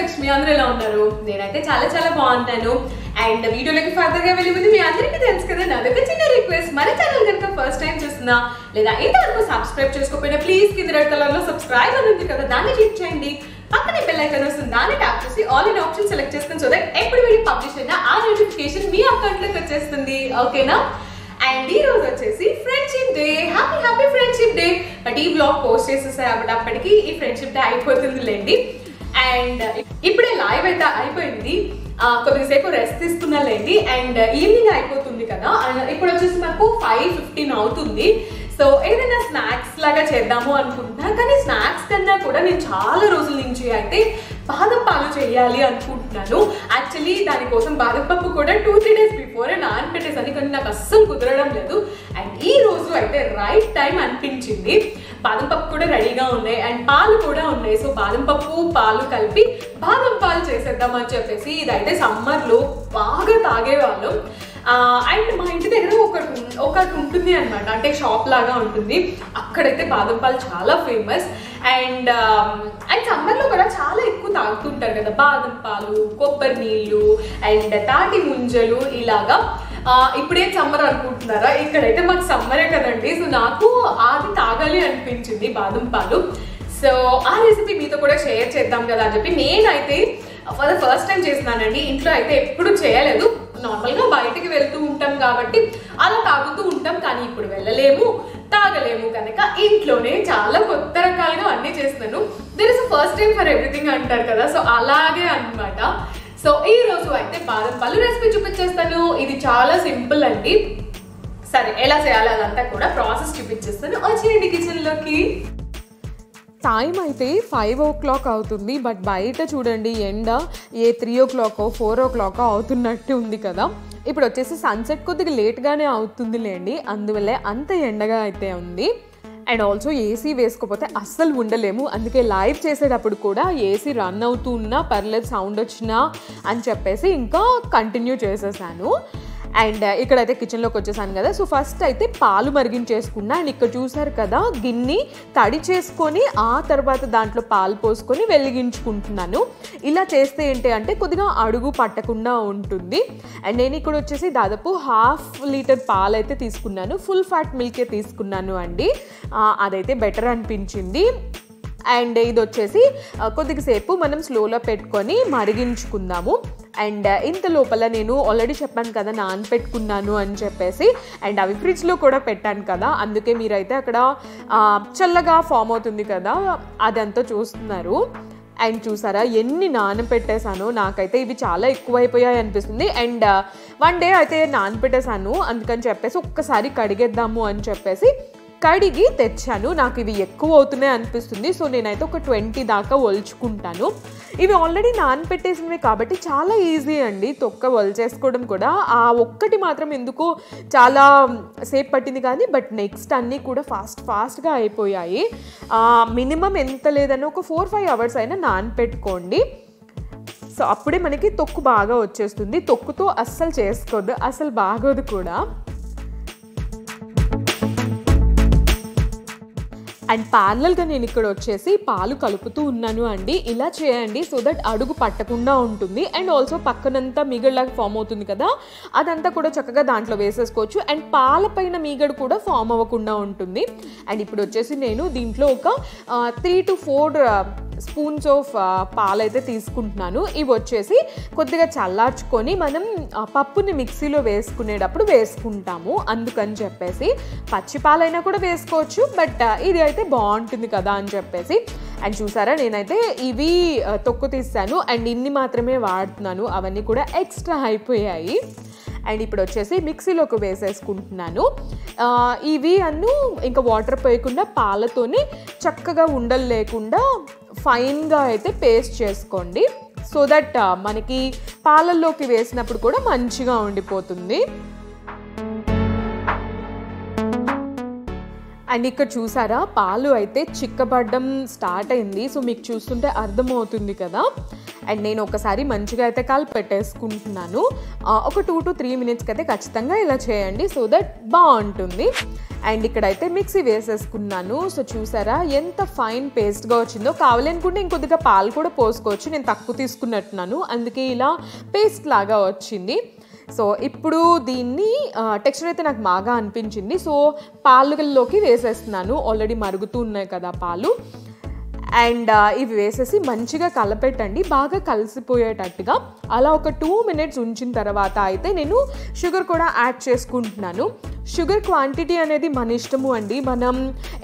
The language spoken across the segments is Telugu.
లక్ష్మి అందరూ ఎలా ఉన్నారు? నేనైతే చాలా చాలా బాగున్నాను. అండ్ వీడియోలోకి ఫర్దర్ గా వెళ్ళే ముందు మీ అందరికీ తెలుసు కదా, నాదొక చిన్న రిక్వెస్ట్. మన ఛానల్ కనుక ఫస్ట్ టైం చూస్తున్నా లేదా ఇంతవరకు సబ్స్క్రైబ్ చేసుకోకపోయినా ప్లీజ్ కింద రెడ్ కలర్ లో సబ్స్క్రైబ్ అని ఉంది కదా, దాన్ని క్లిక్ చేయండి. పక్కనే బెల్ ఐకాన్ వస్తుంది, దాన్ని ట్యాప్ చేసి ఆల్ ఇన్ ఆప్షన్ సెలెక్ట్ చేసుకుని సో దట్ ఎప్పుడు వీడియో పబ్లిష్ అయినా ఆ నోటిఫికేషన్ మీ అకౌంట్ లోకి వచ్చేస్తుంది. ఓకేనా? అండ్ ఈ రోజు వచ్చేసి friendship day. Happy friendship day. But ఈ బ్లాగ్ పోస్ట్ చేసేసారు కాబట్టి అప్పటికి ఈ ఫ్రెండ్షిప్ డే అయిపోతుంది లేండి. అండ్ ఇప్పుడే లైవ్ అయితే అయిపోయింది, కొద్దిసేపు రెస్ట్ తీసుకున్నాలేండి. అండ్ ఈవినింగ్ అయిపోతుంది కదా, ఇప్పుడు వచ్చేసి మాకు 5:15 అవుతుంది. సో ఏదైనా స్నాక్స్ లాగా చేద్దాము అనుకుంటున్నా, కానీ స్నాక్స్ కన్నా కూడా నేను చాలా రోజుల నుంచి అయితే బాదం పాలు చేయాలి అనుకుంటున్నాను. యాక్చువల్లీ దానికోసం బాదం పప్పు కూడా 2-3 days బిఫోరే నానబెట్టేసాను, కానీ నాకు అస్సలు కుదరడం లేదు. అండ్ ఈ రోజు అయితే రైట్ టైం అనిపించింది. బాదం పప్పు కూడా రెడీగా ఉన్నాయి అండ్ పాలు కూడా ఉన్నాయి. సో బాదం పప్పు పాలు కలిపి బాదం పాలు చేసేద్దాం అని చెప్పేసి, ఇదైతే సమ్మర్లో బాగా తాగేవాళ్ళం. అండ్ మా ఇంటి దగ్గర ఒకటి ఉంటుంది అనమాట, అంటే షాప్ లాగా ఉంటుంది. అక్కడైతే బాదం పాలు చాలా ఫేమస్. అండ్ సమ్మర్లో కూడా చాలా ఎక్కువ తాగుతుంటారు కదా బాదం పాలు, కొబ్బరి నీళ్ళు అండ్ తాటి ముంజలు ఇలాగా. ఇప్పుడేం సమ్మర్ అనుకుంటున్నారా? ఇక్కడైతే మాకు సమ్మరే కదండి. సో నాకు అది తాగాలి అనిపించింది బాదం పాలు. సో ఆ రెసిపీ మీతో కూడా షేర్ చేద్దాం కదా అని చెప్పి నేనైతే ఫర్ ద ఫస్ట్ టైం చేస్తున్నానండి. ఇంట్లో అయితే ఎప్పుడు చేయలేదు. నార్మల్గా బయటికి వెళ్తూ ఉంటాం కాబట్టి అలా తాగుతూ ఉంటాం, కానీ ఇప్పుడు వెళ్ళలేము, తాగలేము కనుక ఇంట్లోనే చాలా కొత్త రకాలుగా అన్నీ చేస్తున్నాను. There is a first time for everything అంటారు కదా, సో అలాగే అన్నమాట. సో ఈ రోజు అయితే బాదం పాలు రెసిపీ చూపించేస్తాను. ఇది చాలా సింపుల్ అండి. సరే, ఎలా చేయాలి అదంతా కూడా ప్రాసెస్ చూపించేస్తాను. వచ్చేయండి కిచెన్లోకి. టైం అయితే 5 o'clock అవుతుంది, బట్ బయట చూడండి ఎండ 3 o'clock 4 o'clock అవుతున్నట్టు ఉంది కదా. ఇప్పుడు వచ్చేసి సన్సెట్ కొద్దిగా లేట్గానే అవుతుంది లేండి, అందువల్లే అంత ఎండగా అయితే ఉంది. అండ్ ఆల్సో ఏసీ వేసుకోకపోతే అస్సలు ఉండలేము, అందుకే లైవ్ చేసేటప్పుడు కూడా ఏసీ రన్ అవుతూ ఉన్నా పర్లేదు, సౌండ్ వచ్చినా అని చెప్పేసి ఇంకా కంటిన్యూ చేసేసాను. అండ్ ఇక్కడైతే కిచెన్లోకి వచ్చేసాను కదా. సో ఫస్ట్ అయితే పాలు మరిగించేసుకున్నా. అండ్ ఇక్కడ చూసారు కదా, గిన్నె తడి చేసుకొని ఆ తర్వాత దాంట్లో పాలు పోసుకొని వెలిగించుకుంటున్నాను. ఇలా చేస్తే ఏంటి అంటే కొద్దిగా అడుగు పట్టకుండా ఉంటుంది. అండ్ నేను ఇక్కడ వచ్చేసి దాదాపు 1/2 లీటర్ పాలు అయితే తీసుకున్నాను. ఫుల్ ఫ్యాట్ మిల్కే తీసుకున్నాను అండి, అదైతే బెటర్ అనిపించింది. అండ్ ఇది వచ్చేసి కొద్దిసేపు మనం స్లోలో పెట్టుకొని మరిగించుకుందాము. అండ్ ఇంత లోపల నేను ఆల్రెడీ చెప్పాను కదా నానపెట్టుకున్నాను అని చెప్పేసి, అండ్ అవి ఫ్రిడ్జ్లో కూడా పెట్టాను కదా, అందుకే మీరైతే అక్కడ చల్లగా ఫామ్ అవుతుంది కదా అదంతా చూస్తున్నారు. అండ్ చూసారా ఎన్ని నానపెట్టేశాను, నాకైతే ఇవి చాలా ఎక్కువైపోయాయి అనిపిస్తుంది. అండ్ 1 day అయితే నానపెట్టేశాను, అందుకని చెప్పేసి ఒక్కసారి కడిగేద్దాము అని చెప్పేసి కడిగి తెచ్చాను. నాకు ఇవి ఎక్కువ అవుతున్నాయి అనిపిస్తుంది, సో నేనైతే ఒక 20 దాకా ఒలుచుకుంటాను. ఇవి ఆల్రెడీ నానపెట్టేసినవి కాబట్టి చాలా ఈజీ అండి తొక్క ఒలిచేసుకోవడం కూడా. ఆ ఒక్కటి మాత్రం ఎందుకో చాలా సేపు పట్టింది, కానీ బట్ నెక్స్ట్ అన్నీ కూడా ఫాస్ట్గా అయిపోయాయి. మినిమం ఎంత లేదన్నా ఒక 4-5 hours అయినా నానపెట్టుకోండి. సో అప్పుడే మనకి తొక్కు బాగా వచ్చేస్తుంది. తొక్కుతో అస్సలు చేసుకోవద్దు, అసలు బాగోదు కూడా. అండ్ ప్యారలల్గా నేను ఇక్కడ వచ్చేసి పాలు కలుపుతూ ఉన్నాను అండి. ఇలా చేయండి సో దట్ అడుగు పట్టకుండా ఉంటుంది. అండ్ ఆల్సో పక్కనంతా మీగడలాగా ఫామ్ అవుతుంది కదా, అదంతా కూడా చక్కగా దాంట్లో వేసేసుకోవచ్చు. అండ్ పాల పైన మీగడ కూడా ఫామ్ అవ్వకుండా ఉంటుంది. అండ్ ఇప్పుడు వచ్చేసి నేను దీంట్లో ఒక 3 to 4 స్పూన్స్ ఆఫ్ పాలైతే తీసుకుంటున్నాను. ఇవి వచ్చేసి కొద్దిగా చల్లార్చుకొని మనం పప్పుని మిక్సీలో వేసుకునేటప్పుడు వేసుకుంటాము, అందుకని చెప్పేసి. పచ్చి పాలైనా కూడా వేసుకోవచ్చు, బట్ ఇది అయితే బాగుంటుంది కదా అని చెప్పేసి. అండ్ చూసారా నేనైతే ఇవి తొక్కు తీసాను అండ్ ఇన్ని మాత్రమే వాడుతున్నాను, అవన్నీ కూడా ఎక్స్ట్రా అయిపోయాయి. అండ్ ఇప్పుడు వచ్చేసి మిక్సీలోకి వేసేసుకుంటున్నాను. ఇవి ఇంకా వాటర్ పోయకుండా పాలతోనే చక్కగా ఉండలు లేకుండా ఫైన్గా అయితే పేస్ట్ చేసుకోండి, సో దట్ మనకి పాలల్లోకి వేసినప్పుడు కూడా మంచిగా ఉండిపోతుంది. అండ్ ఇక్కడ చూసారా పాలు అయితే చిక్కబడ్డం స్టార్ట్ అయింది. సో మీకు చూస్తుంటే అర్థమవుతుంది కదా. అండ్ నేను ఒకసారి మంచిగా అయితే కలిపెట్టేసుకుంటున్నాను. ఒక 2 to 3 minutesకి అయితే ఖచ్చితంగా ఇలా చేయండి, సో దట్ బాగుంటుంది. అండ్ ఇక్కడైతే మిక్సీ వేసేసుకున్నాను. సో చూసారా ఎంత ఫైన్ పేస్ట్గా వచ్చిందో. కావాలనుకుంటే ఇంకొద్దిగా పాలు కూడా పోసుకోవచ్చు, నేను తక్కువ తీసుకున్నట్టున్నాను, అందుకే ఇలా పేస్ట్ లాగా వచ్చింది. సో ఇప్పుడు దీన్ని టెక్స్చర్ అయితే నాకు బాగా అనిపించింది. సో పాలులోకి వేసేస్తున్నాను, ఆల్రెడీ మరుగుతూ ఉన్నాయి కదా పాలు. అండ్ ఇవి వేసేసి మంచిగా కలపెట్టండి, బాగా కలిసిపోయేటట్టుగా. అలా ఒక 2 minutes ఉంచిన తర్వాత అయితే నేను షుగర్ కూడా యాడ్ చేసుకుంటున్నాను. షుగర్ క్వాంటిటీ అనేది మన ఇష్టము అండి. మనం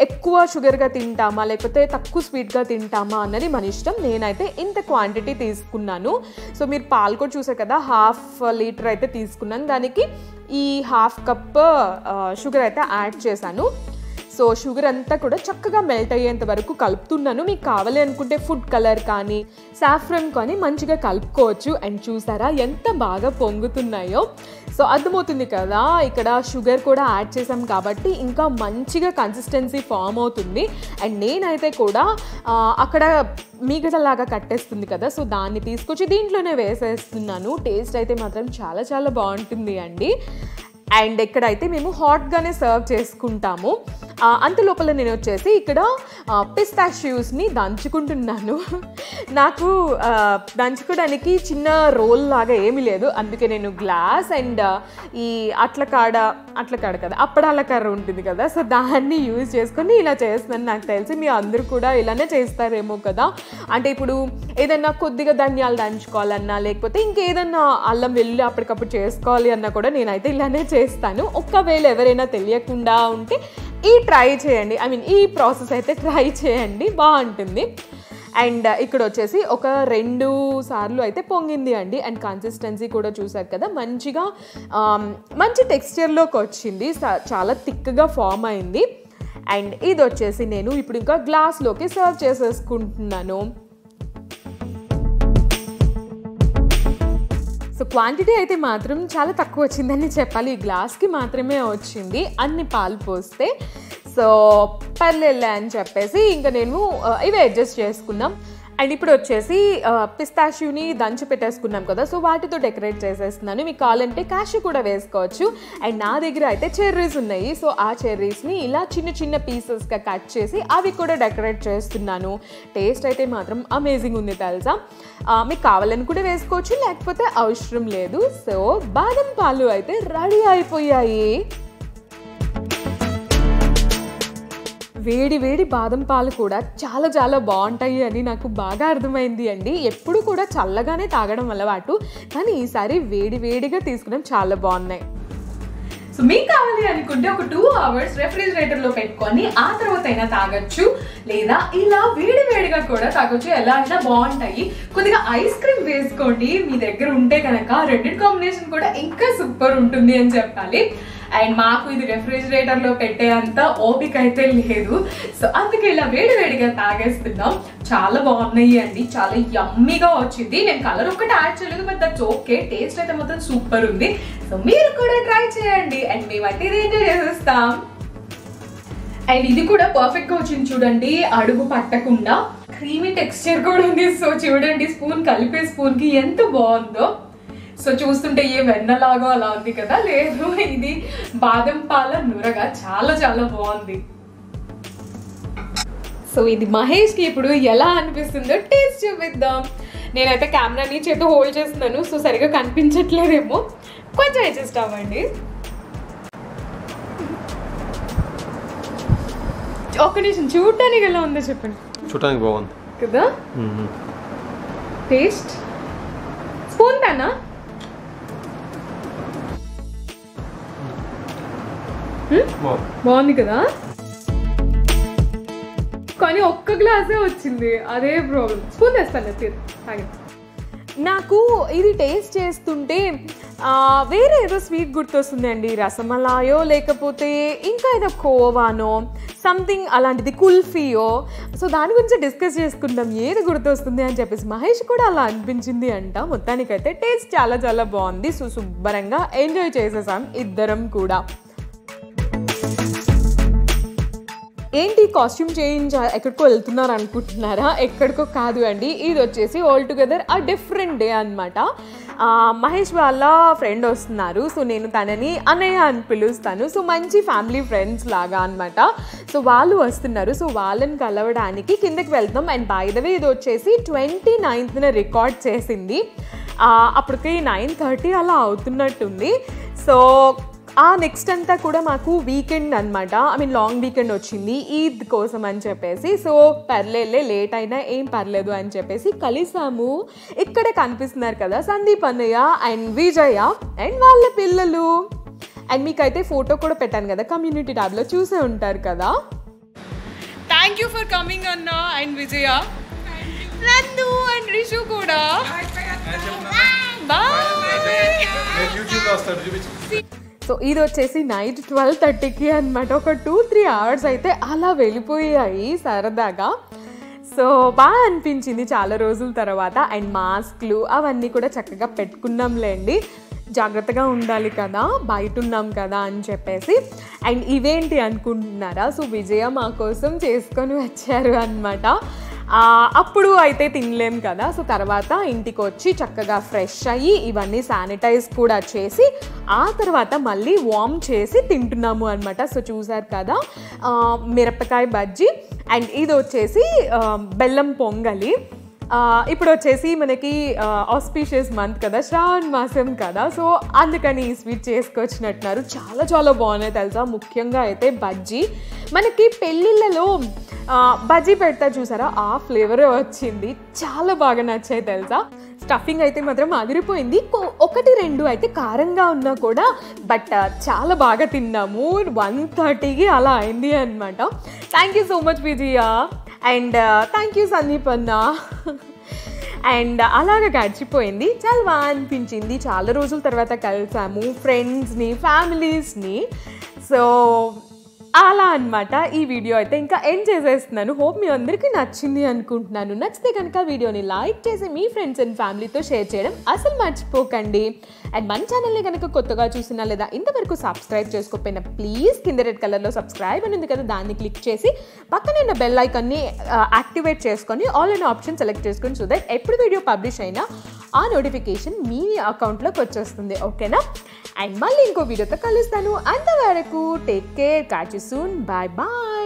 ఎక్కువ షుగర్గా తింటామా లేకపోతే తక్కువ స్వీట్గా తింటామా అన్నది మన ఇష్టం. నేనైతే ఇంత క్వాంటిటీ తీసుకున్నాను. సో మీరు పాలు కూడా చూసారు కదా, 1/2 లీటర్ అయితే తీసుకున్నాను. దానికి ఈ 1/2 cup షుగర్ అయితే యాడ్ చేశాను. సో షుగర్ అంతా కూడా చక్కగా మెల్ట్ అయ్యేంత వరకు కలుపుతున్నాను. మీకు కావాలి అనుకుంటే ఫుడ్ కలర్ కానీ సాఫ్రన్ కానీ మంచిగా కలుపుకోవచ్చు. అండ్ చూసారా ఎంత బాగా పొంగుతున్నాయో. సో అర్థమవుతుంది కదా, ఇక్కడ షుగర్ కూడా యాడ్ చేసాం కాబట్టి ఇంకా మంచిగా కన్సిస్టెన్సీ ఫామ్ అవుతుంది. అండ్ నేనైతే కూడా అక్కడ మీగడలాగా కట్టేస్తుంది కదా, సో దాన్ని తీసుకొచ్చి దీంట్లోనే వేసేస్తున్నాను. టేస్ట్ అయితే మాత్రం చాలా చాలా బాగుంటుంది అండి. అండ్ ఇక్కడైతే మేము హాట్గానే సర్వ్ చేసుకుంటాము. అంతలోపల నేను వచ్చేసి ఇక్కడ పిస్తాషియోస్ని దంచుకుంటున్నాను. నాకు దంచుకోవడానికి చిన్న రోల్ లాగా ఏమీ లేదు, అందుకే నేను గ్లాస్ అండ్ ఈ అట్ల కాడ కదా అప్పడాల కర్ర ఉంటుంది కదా, సో దాన్ని యూజ్ చేసుకొని ఇలా చేస్తున్నాను. నాకు తెలిసి మీ అందరూ కూడా ఇలానే చేస్తారేమో కదా. అంటే ఇప్పుడు ఏదన్నా కొద్దిగా ధనియాలు దంచుకోవాలన్నా లేకపోతే ఇంకేదన్నా అల్లం వెల్లుల్లి అప్పటికప్పుడు చేసుకోవాలి అన్నా కూడా నేనైతే ఇలానే చేస్తాను. ఒకవేళ ఎవరైనా తెలియకుండా ఉంటే ట్రై చేయండి, ఈ ప్రాసెస్ అయితే ట్రై చేయండి, బాగుంటుంది. అండ్ ఇక్కడ వచ్చేసి ఒక 2 సార్లు అయితే పొంగింది అండి. అండ్ కన్సిస్టెన్సీ కూడా చూసారు కదా, మంచి టెక్స్చర్లోకి వచ్చింది, చాలా థిక్గా ఫామ్ అయింది. అండ్ ఇది వచ్చేసి నేను ఇప్పుడు ఇంకా గ్లాస్లోకి సర్వ్ చేసేసుకుంటున్నాను. సో క్వాంటిటీ అయితే మాత్రం చాలా తక్కువ వచ్చిందని చెప్పాలి, ఈ గ్లాస్కి మాత్రమే వచ్చింది అన్ని పాలు పోస్తే. సో పర్లేలే అని చెప్పేసి ఇంకా నేను ఇవి అడ్జస్ట్ చేసుకున్నాం. అండ్ ఇప్పుడు వచ్చేసి పిస్తాషియోని దంచి పెట్టేసుకున్నాం కదా, సో వాటితో డెకరేట్ చేసేస్తున్నాను. మీకు కావాలంటే క్యాషు కూడా వేసుకోవచ్చు. అండ్ నా దగ్గర అయితే చెర్రీస్ ఉన్నాయి, సో ఆ చెర్రీస్ని ఇలా చిన్న చిన్న పీసెస్గా కట్ చేసి అవి కూడా డెకరేట్ చేస్తున్నాను. టేస్ట్ అయితే మాత్రం అమేజింగ్ ఉంది తెలుసా. మీకు కావాలని కూడా వేసుకోవచ్చు, లేకపోతే అవసరం లేదు. సో బాదం పాలు అయితే రెడీ అయిపోయాయి. వేడి వేడి బాదం పాలు కూడా చాలా చాలా బాగుంటాయి అని నాకు బాగా అర్థమైంది అండి. ఎప్పుడు కూడా చల్లగానే తాగడం అలవాటు, కానీ ఈసారి వేడి వేడిగా తీసుకున్నాం, చాలా బాగున్నాయి. సో మీకు కావాలి అనుకుంటే ఒక 2 hours రెఫ్రిజిరేటర్లో పెట్టుకొని ఆ తర్వాత అయినా తాగొచ్చు, లేదా ఇలా వేడి వేడిగా కూడా తాగొచ్చు. ఎలా అయినా బాగుంటాయి. కొద్దిగా ఐస్ క్రీమ్ వేసుకోండి మీ దగ్గర ఉంటే కనుక, రెండింటి కాంబినేషన్ కూడా ఇంకా సూపర్ ఉంటుంది అని చెప్పాలి. అండ్ మాకు ఇది రెఫ్రిజిరేటర్లో పెట్టే అంత ఓపిక అయితే లేదు, సో అందుకే ఇలా వేడి వేడిగా తాగేస్తున్నాం. చాలా బాగున్నాయి అండి, చాలా యమ్మీగా వచ్చింది. నేను కలర్ ఒక్కటి యాడ్ చేయలేదు, బట్ దట్స్ ఓకే. టేస్ట్ అయితే మాత్రం సూపర్ ఉంది. సో మీరు కూడా ట్రై చేయండి అండ్ మేమైతే ఇది ఎంజాయ్ చేసేస్తాం. అండ్ ఇది కూడా పర్ఫెక్ట్గా వచ్చింది చూడండి, అడుగు పట్టకుండా. క్రీమీ టెక్స్చర్ కూడా ఉంది. సో చూడండి, స్పూన్ కలిపే స్పూన్కి ఎంత బాగుందో. సో చూస్తుంటే ఏ వెన్నలాగా అలా ఉంది కదా, లేదు ఇది బాదం పాల నురగా చాలా చాలా బాగుంది. సో ఇది మహేష్కి ఇప్పుడు ఎలా అనిపిస్తుందో టేస్ట్ చూపిద్దాం. నేనైతే కెమెరాని చేత హోల్డ్ చేస్తున్నాను, సో సరిగా కనిపించట్లేదేమో, కొంచెం అడ్జస్ట్ అవ్వండి. ఒక్క నిమిషం, చూడటానికి ఎలా ఉందో చెప్పండి. చూడటానికి బాగుంది కదా. టేస్ట్ స్పూన్ దానా బాగుంది కదా, కానీ ఒక్క గ్లాసే వచ్చింది, అదే ప్రాబ్లం. స్పూన్ తెస్తాను తాగి. నాకు ఇది టేస్ట్ చేస్తుంటే వేరే ఏదో స్వీట్ గుర్తొస్తుంది అండి, రసమలాయో లేకపోతే ఇంకా ఏదో కోవానో సంథింగ్ అలాంటిది, కుల్ఫీయో. సో దాని గురించి డిస్కస్ చేసుకుంటాం ఏది గుర్తొస్తుంది అని చెప్పేసి. మహేష్ కూడా అలా అనిపించింది అంట. మొత్తానికైతే టేస్ట్ చాలా చాలా బాగుంది. సో శుభ్రంగా ఎంజాయ్ చేసేసాం ఇద్దరం కూడా. ఏంటి కాస్ట్యూమ్ చేంజ్ ఎక్కడికో వెళ్తున్నారు అనుకుంటున్నారా? ఎక్కడికో కాదు అండి, ఇది వచ్చేసి ఆల్ టుగెదర్ ఆ డిఫరెంట్ డే అనమాట. మహేష్ వాళ్ళ ఫ్రెండ్ వస్తున్నారు. సో నేను తనని అన్నయ్య అని పిలుస్తాను. సో మంచి ఫ్యామిలీ ఫ్రెండ్స్ లాగా అనమాట. సో వాళ్ళు వస్తున్నారు. సో వాళ్ళని కలవడానికి కిందకి వెళ్తాం. అండ్ బై ద వే ఇది వచ్చేసి 29th రికార్డ్ చేసింది. అప్పటికి 9:30 అలా అవుతున్నట్టుంది. సో నెక్స్ట్ అంతా కూడా మాకు వీకెండ్ అనమాట. ఐ మీన్ లాంగ్ వీకెండ్ వచ్చింది ఈద్ కోసం అని చెప్పేసి. సో పర్లేదులే, లేట్ అయినా ఏం పర్లేదు అని చెప్పేసి కలిసాము. ఇక్కడ కనిపిస్తున్నారు కదా సందీప్ అన్నయ్య అండ్ విజయ అండ్ వాళ్ళ పిల్లలు. అండ్ మీకైతే ఫోటో కూడా పెట్టాను కదా కమ్యూనిటీ ట్యాబ్లో, చూసే ఉంటారు కదా. థ్యాంక్ యూ ఫర్ కమింగ్ అన్న అండ్ విజయ, నందు అండ్ రిషు కూడా. సో ఇది వచ్చేసి నైట్ 12:30కి అనమాట. ఒక 2-3 hours అయితే అలా వెళ్ళిపోయాయి సరదాగా. సో బాగా అనిపించింది చాలా రోజుల తర్వాత. అండ్ మాస్క్లు అవన్నీ కూడా చక్కగా పెట్టుకున్నాంలేండి, జాగ్రత్తగా ఉండాలి కదా, బయట ఉన్నాం కదా అని చెప్పేసి. అండ్ ఇవేంటి అనుకుంటున్నారా? సో విజయ మా కోసం చేసుకొని వచ్చారు అనమాట. అప్పుడు అయితే తినలేం కదా. సో తర్వాత ఇంటికి వచ్చి చక్కగా ఫ్రెష్ అయ్యి ఇవన్నీ శానిటైజ్ కూడా చేసి ఆ తర్వాత మళ్ళీ వార్మ్ చేసి తింటున్నాము అనమాట. సో చూసారు కదా మిరపకాయ బజ్జీ. అండ్ ఇది వచ్చేసి బెల్లం పొంగలి. ఇప్పుడు వచ్చేసి మనకి ఆస్పీషియస్ మంత్ కదా, శ్రావణ మాసం కదా. సో అందుకని ఈ స్వీట్ చేసుకొచ్చినట్టున్నారు. చాలా చాలా బాగున్నాయి తెలుసా. ముఖ్యంగా అయితే బజ్జీ, మనకి పెళ్ళిళ్ళలో బజ్జీ పెడతా చూసారా, ఆ ఫ్లేవరే వచ్చింది. చాలా బాగా నచ్చాయి తెలుసా. స్టఫింగ్ అయితే మాత్రం అదిరిపోయింది. 1-2 అయితే కారంగా ఉన్నా కూడా బట్ చాలా బాగా తిన్నాము. 1:30కి అలా అయింది అనమాట. Thank you so much Vijaya and thank you Sandeep అన్న. అండ్ అలాగా గడిచిపోయింది, చాలా బాగా అనిపించింది. చాలా రోజుల తర్వాత కలిసాము ఫ్రెండ్స్ని, ఫ్యామిలీస్ని. సో అలా అనమాట. ఈ వీడియో అయితే ఇంకా ఎండ్ చేసేస్తున్నాను. హోప్ మీ అందరికీ నచ్చింది అనుకుంటున్నాను. నచ్చితే కనుక వీడియోని లైక్ చేసి మీ ఫ్రెండ్స్ అండ్ ఫ్యామిలీతో షేర్ చేయడం అసలు మర్చిపోకండి. అండ్ మన ఛానల్ని కనుక కొత్తగా చూసినా లేదా ఇంతవరకు సబ్స్క్రైబ్ చేసుకోకపోయినా ప్లీజ్ కింద రెడ్ కలర్లో సబ్స్క్రైబ్ అని ఉంది కదా, దాన్ని క్లిక్ చేసి పక్కనే ఉన్న బెల్ ఐకాన్ని యాక్టివేట్ చేసుకొని ఆల్ అనే ఆప్షన్ సెలెక్ట్ చేసుకొని, సో దట్ ఎప్పుడు వీడియో పబ్లిష్ అయినా ఆ నోటిఫికేషన్ మీ అకౌంట్లోకి వచ్చేస్తుంది. ఓకేనా? అండ్ మళ్ళీ ఇంకో వీడియోతో కలుస్తాను. అంతవరకు take care, catch you soon, bye bye.